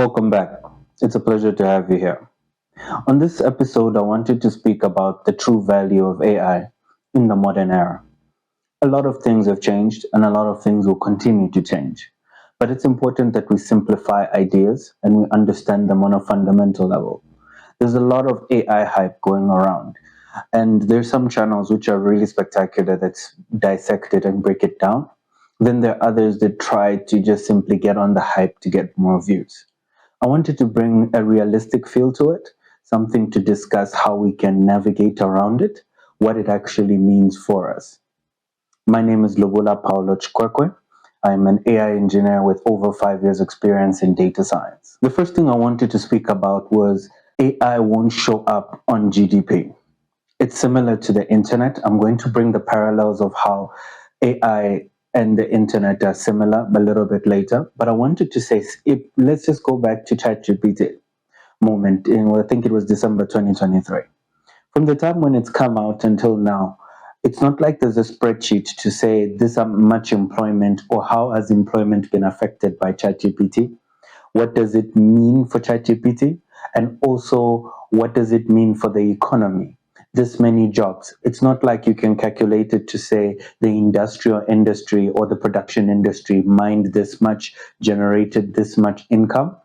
Welcome back. It's a pleasure to have you here. On this episode, I wanted to speak about the true value of AI in the modern era. A lot of things have changed, and a lot of things will continue to change. But it's important that we simplify ideas and we understand them on a fundamental level. There's a lot of AI hype going around, and there's some channels which are really spectacular that dissect it and break it down. Then there are others that try to just simply get on the hype to get more views. I wanted to bring a realistic feel to it, something to discuss how we can navigate around it, what it actually means for us. My name is Lubula Paulo Chikwekwe. I'm an AI engineer with over 5 years experience in data science. The first thing I wanted to speak about was AI won't show up on GDP. It's similar to the internet. I'm going to bring the parallels of how AI and the internet are similar a little bit later. But I wanted to say, let's just go back to ChatGPT moment in, I think it was December 2023. From the time when it's come out until now, it's not like there's a spreadsheet to say this much employment or how has employment been affected by ChatGPT. What does it mean for ChatGPT? And also, what does it mean for the economy? This many jobs. It's not like you can calculate it to say the industrial industry or the production industry mined this much, generated this much income.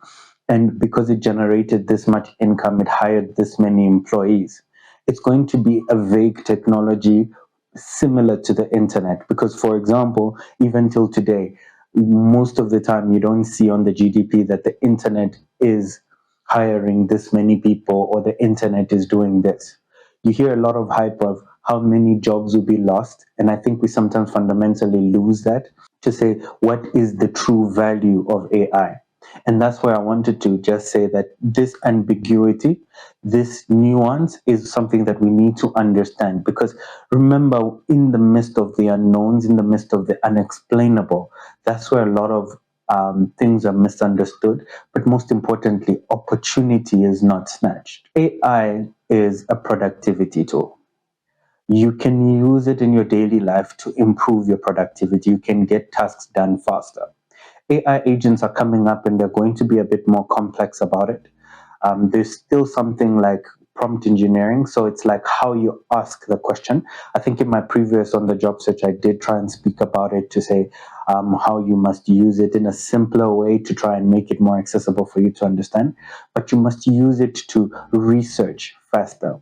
And because it generated this much income, it hired this many employees. It's going to be a vague technology similar to the internet. Because, for example, even till today, most of the time you don't see on the GDP that the internet is hiring this many people or the internet is doing this. You hear a lot of hype of how many jobs will be lost, and I think we sometimes fundamentally lose that to say what is the true value of AI. And that's where I wanted to just say that this ambiguity, this nuance is something that we need to understand. Because remember, in the midst of the unknowns, in the midst of the unexplainable, that's where a lot of things are misunderstood. But most importantly, opportunity is not snatched. AI is a productivity tool. You can use it in your daily life to improve your productivity. You can get tasks done faster. AI agents are coming up and they're going to be a bit more complex about it. There's still something like prompt engineering. So it's like how you ask the question. I think in my previous on the job search, I did try and speak about it to say how you must use it in a simpler way to try and make it more accessible for you to understand. But you must use it to research faster,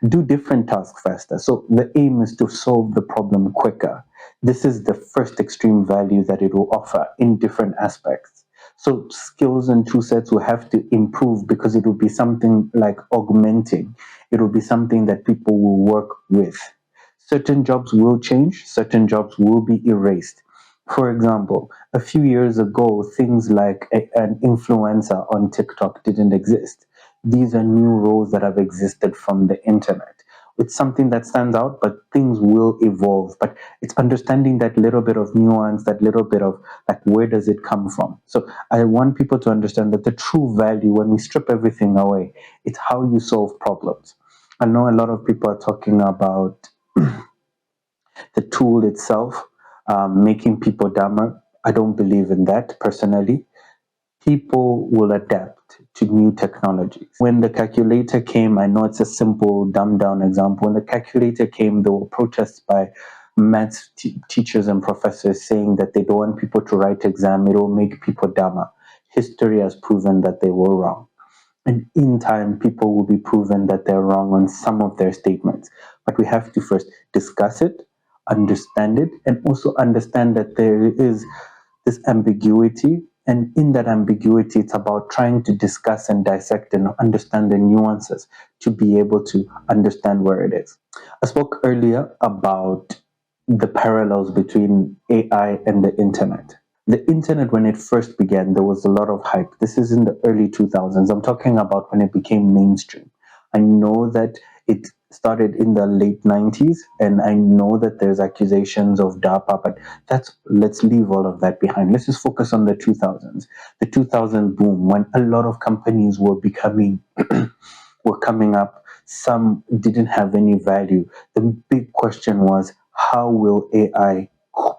do different tasks faster. So the aim is to solve the problem quicker. This is the first extreme value that it will offer in different aspects. So skills and tool sets will have to improve because it will be something like augmenting. It will be something that people will work with. Certain jobs will change, certain jobs will be erased. For example, a few years ago, things like an influencer on TikTok didn't exist. These are new roles that have existed from the internet. It's something that stands out, but things will evolve. But it's understanding that little bit of nuance, that little bit of like, where does it come from? So I want people to understand that the true value, when we strip everything away, it's how you solve problems. I know a lot of people are talking about the tool itself making people dumber. I don't believe in that personally. People will adapt to new technologies. When the calculator came, I know it's a simple, dumbed down example. When the calculator came, there were protests by maths teachers and professors saying that they don't want people to write exam, it will make people dumber. History has proven that they were wrong. And in time, people will be proven that they're wrong on some of their statements. But we have to first discuss it, understand it, and also understand that there is this ambiguity. And in that ambiguity, it's about trying to discuss and dissect and understand the nuances to be able to understand where it is. I spoke earlier about the parallels between AI and the internet. The internet, when it first began, there was a lot of hype. This is in the early 2000s. I'm talking about when it became mainstream. I know that it started in the late 90s, and I know that there's accusations of DARPA, but let's leave all of that behind. Let's just focus on the 2000s. The 2000 boom, when a lot of companies were becoming were coming up. Some didn't have any value. The big question was, how will AI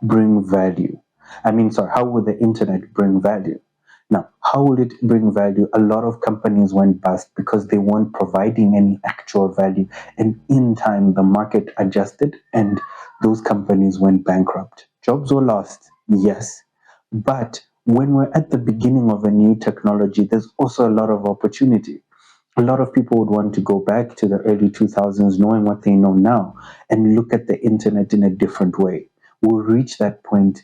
bring value? How will the internet bring value? Now, how will it bring value? A lot of companies went bust because they weren't providing any actual value. And in time, the market adjusted and those companies went bankrupt. Jobs were lost, yes. But when we're at the beginning of a new technology, there's also a lot of opportunity. A lot of people would want to go back to the early 2000s knowing what they know now and look at the internet in a different way. We'll reach that point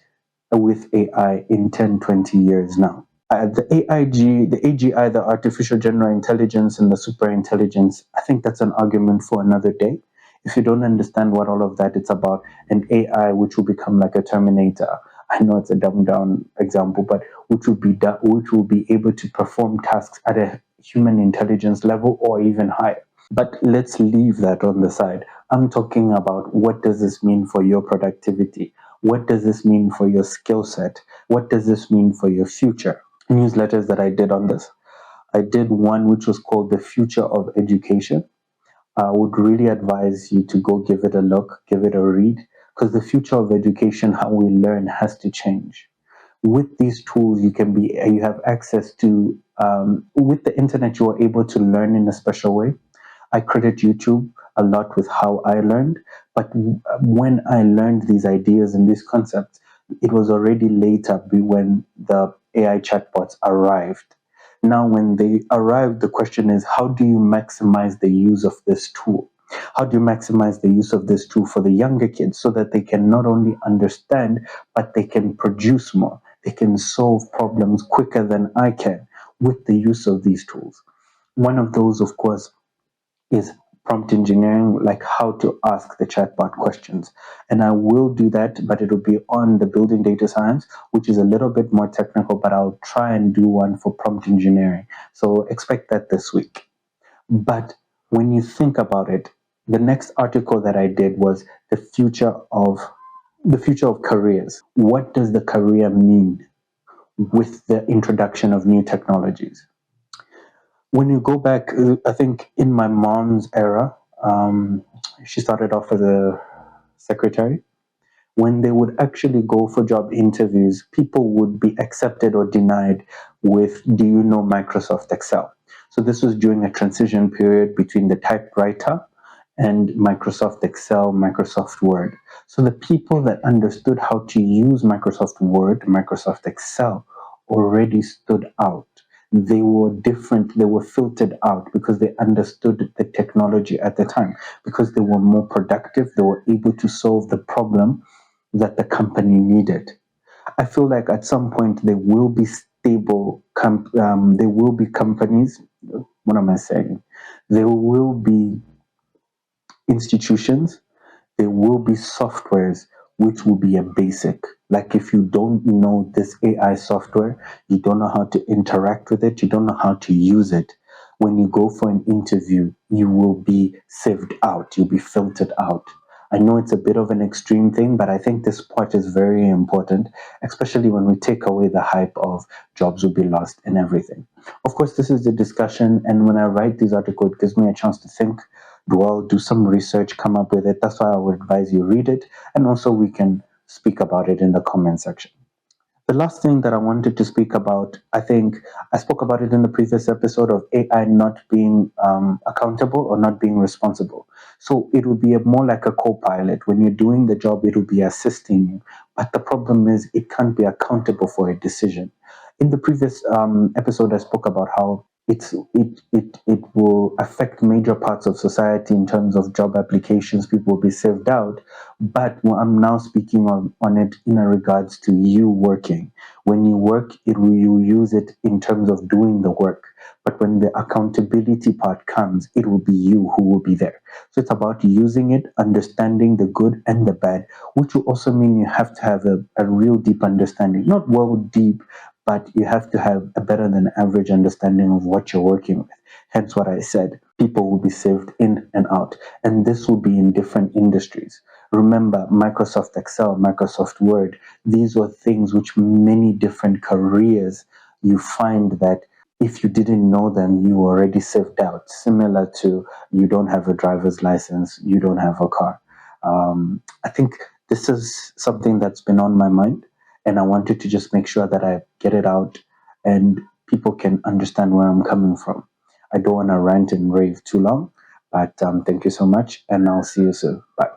with AI in 10, 20 years now. The AIG, the AGI, the artificial general intelligence, and the super intelligence, I think that's an argument for another day. If you don't understand what all of that it's about, an AI which will become like a Terminator. I know it's a dumbed down example, but which will be able to perform tasks at a human intelligence level or even higher. But let's leave that on the side. I'm talking about what does this mean for your productivity? What does this mean for your skill set? What does this mean for your future? Newsletters that I did on this. I did one which was called The Future of Education. I would really advise you to go give it a look, give it a read, because the future of education, how we learn, has to change. With these tools, you have access to, with the internet, you are able to learn in a special way. I credit YouTube a lot with how I learned, but when I learned these ideas and these concepts, it was already later when the AI chatbots arrived. Now, when they arrived, the question is how do you maximize the use of this tool? How do you maximize the use of this tool for the younger kids so that they can not only understand, but they can produce more? They can solve problems quicker than I can with the use of these tools. One of those, of course, is prompt engineering, like how to ask the chatbot questions. And I will do that, but it'll be on the building data science, which is a little bit more technical, but I'll try and do one for prompt engineering. So expect that this week. But when you think about it, the next article that I did was the future of careers. What does the career mean with the introduction of new technologies? When you go back, I think in my mom's era, she started off as a secretary. When they would actually go for job interviews, people would be accepted or denied with, do you know Microsoft Excel? So this was during a transition period between the typewriter and Microsoft Excel, Microsoft Word. So the people that understood how to use Microsoft Word, Microsoft Excel already stood out. They were different, they were filtered out because they understood the technology at the time, because they were more productive, they were able to solve the problem that the company needed. I feel like at some point there will be there will be companies. What am I saying? There will be institutions, there will be softwares which will be a basic. Like if you don't know this AI software, you don't know how to interact with it, you don't know how to use it. When you go for an interview, you will be sieved out, you'll be filtered out. I know it's a bit of an extreme thing, but I think this part is very important, especially when we take away the hype of jobs will be lost and everything. Of course, this is the discussion, and when I write these articles, it gives me a chance to think, dwell, do some research, come up with it. That's why I would advise you read it, and also we can speak about it in the comment section. The last thing that I wanted to speak about, I think I spoke about it in the previous episode of AI not being accountable or not being responsible. So it will be more like a co pilot. When you're doing the job, it will be assisting you. But the problem is, it can't be accountable for a decision. In the previous episode, I spoke about how it will affect major parts of society in terms of job applications. People will be saved out, but I'm now speaking on it in regards to you working. When you work, you use it in terms of doing the work. But when the accountability part comes, it will be you who will be there. So it's about using it, understanding the good and the bad, which will also mean you have to have a real deep understanding. Not well deep, but you have to have a better than average understanding of what you're working with. Hence what I said, people will be saved in and out. And this will be in different industries. Remember, Microsoft Excel, Microsoft Word, these were things which many different careers you find that if you didn't know them, you were already saved out. Similar to you don't have a driver's license, you don't have a car. I think this is something that's been on my mind, and I wanted to just make sure that I get it out and people can understand where I'm coming from. I don't want to rant and rave too long, but thank you so much, and I'll see you soon. Bye.